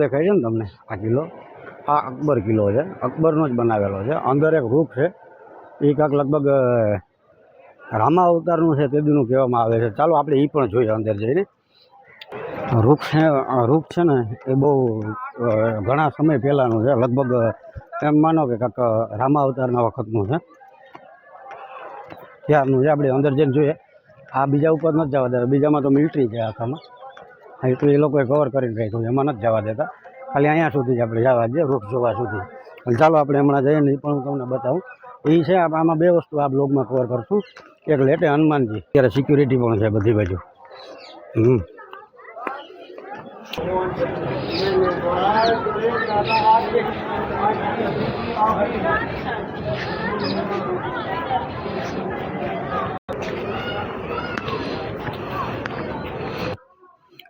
દેખાય છે ને તમને આ કિલ્લો, આ અકબર કિલ્લો છે. અકબરનો જ બનાવેલો છે. અંદર એક વૃક્ષ છે, એ કાંક લગભગ રામા અવતારનું છે તેદીનું કહેવામાં આવે છે. ચાલો આપણે એ પણ જોઈએ અંદર જઈને. વૃક્ષ છે ને એ બહુ ઘણા સમય પહેલાંનું છે. લગભગ એમ માનો કે કાંક રામા અવતારના વખતનું છે, ત્યારનું છે. આપણે અંદર જઈને જોઈએ. આ બીજા ઉપર નથી જવા દેતા, બીજામાં તો મિલિટરી છે આખામાં. એટલું એ લોકોએ કવર કરીને રાખ્યું છે, એમાં નથી જવા દેતા. ખાલી અહીંયા સુધી જ આપણે જવા દઈએ, વૃક્ષ જોવા સુધી. ચાલો આપણે હમણાં જઈએ ને એ પણ હું તમને બતાવું. એ છે આમાં બે વસ્તુ આ બ્લોગમાં કવર કરશું. એક લેટે હનુમાનજી, અત્યારે સિક્યુરિટી પણ છે બધી બાજુ.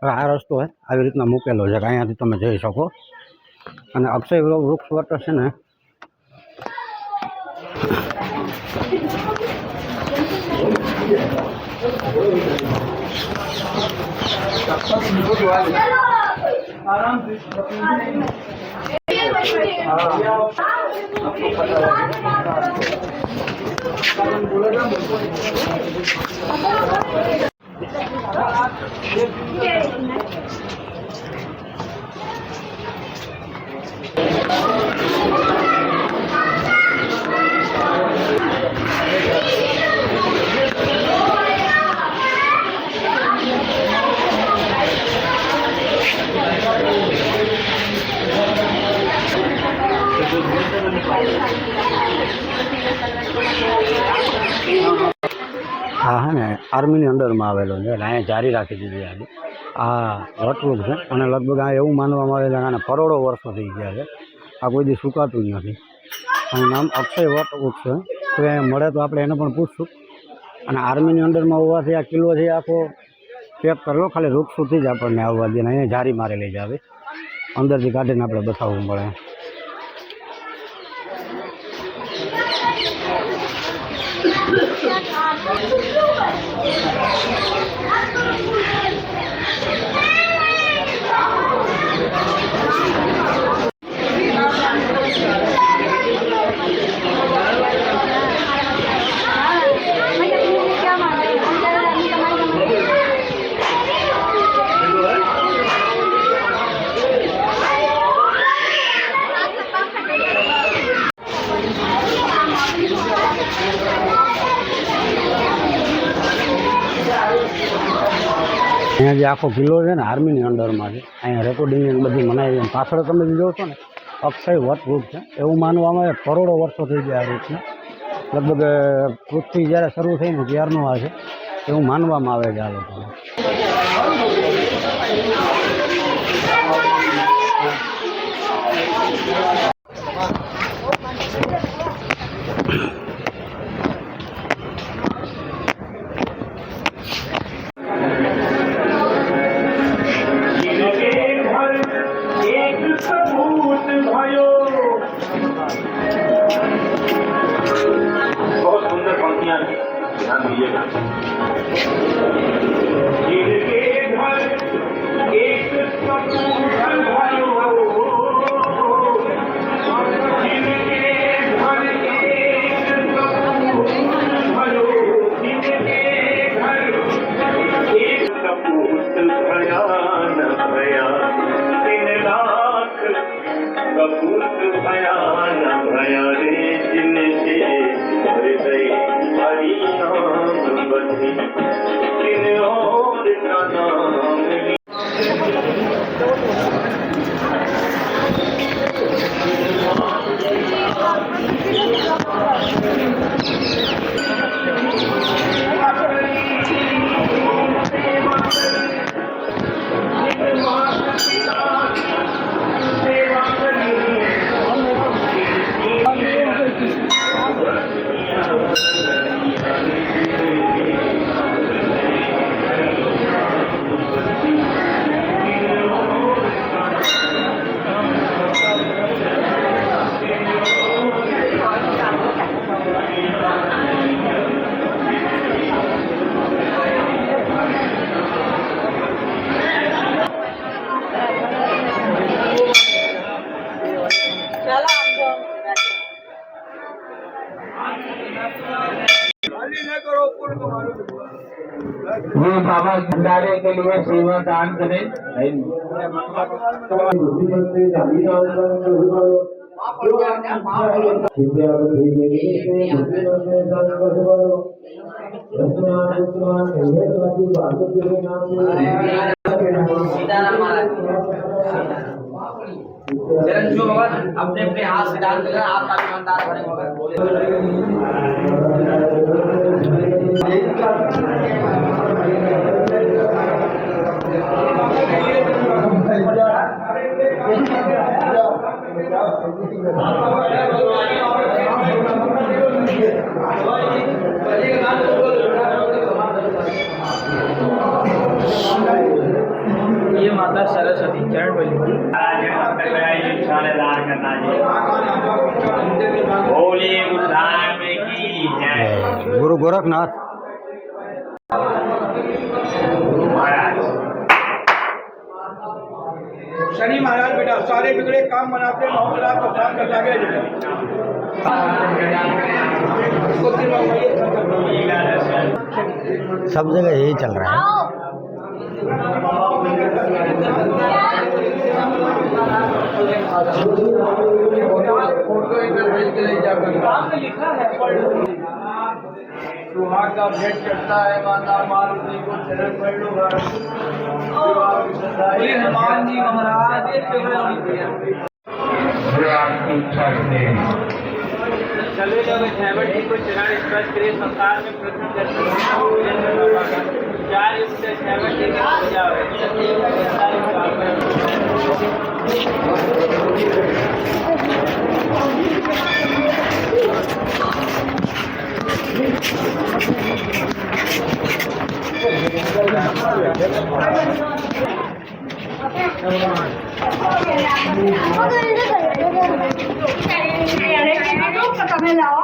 આ રસ્તો આવી રીતના મૂકેલો છે કે અહીંયાથી તમે જઈ શકો. અને અક્ષય વૃક્ષ વટ છે ને હા હે ને આર્મીની અંડરમાં આવેલો છે. અહીંયા જારી રાખી દીધી આજે. આ વટવૃક્ષ છે અને લગભગ આ એવું માનવામાં આવે છે કે આને કરોડો વર્ષો થઈ ગયા છે. આ કોઈ દી સુકાતું નથી. આનું નામ અક્ષય વટવૃક્ષ છે. તો એ મળે તો આપણે એને પણ પૂછશું. અને આર્મીની અંડરમાં હોવાથી આ કિલ્લો છે આખો પેક કરેલો, ખાલી વૃક્ષ સુધી જ આપણને આવવા દે. અહીંયા જારી મારેલી જ આવે, અંદરથી કાઢીને આપણે બતાવવું પડે. અહીંયા જે આખો કિલ્લો છે ને આર્મીની અંડરમાં છે. અહીંયા રેકોર્ડિંગ બધી મનાવી. પાછળ તમે જો છો ને અક્ષય વટવૃક્ષ છે. એવું માનવામાં આવે કરોડો વર્ષો થઈ ગયા આ વૃક્ષને. લગભગ પૃથ્વી જ્યારે શરૂ થઈ ને ત્યારનું આ છે એવું માનવામાં આવે છે આ લોકોને. ये बाबा भंडारे के लिए सेवा दान करें। जो मगर अपने अपने हाथ से डाल देगा आपका ईमानदार बने मगर ये माता सरस्वती चरण बलि बोले गुरुधाम की जय। गुरु गोरखनाथ। शनि महाराज बेटा सारे बिगड़े काम बनाते हैं महाराज को काम करता गया सब जगह यही चल रहा है। लिखा है सुहाग का भेंट चढ़ता है माता मारुति को चरण पढ़ लो हनुमान जी महाराज चले जब छावट जी को चरण स्पर्श करे संसार में प्रथम दर्शन 4 युग से छावट जी की पूजा તમે લાવો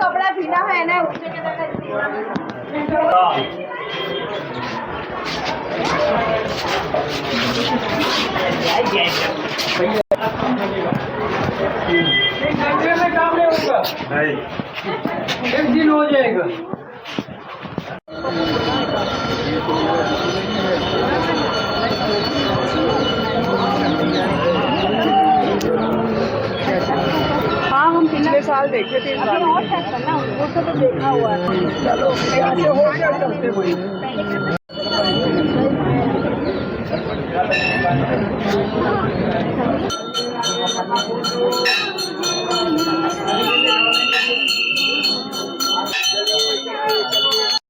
કપડા ભીના હોય એને में काम नहीं होगा एक दिन हो जाएगा हाँ हम पिछले साल देखे थे और चेक करना उनको तो देखा हुआ है चलो ऐसे हो गया चलते हुए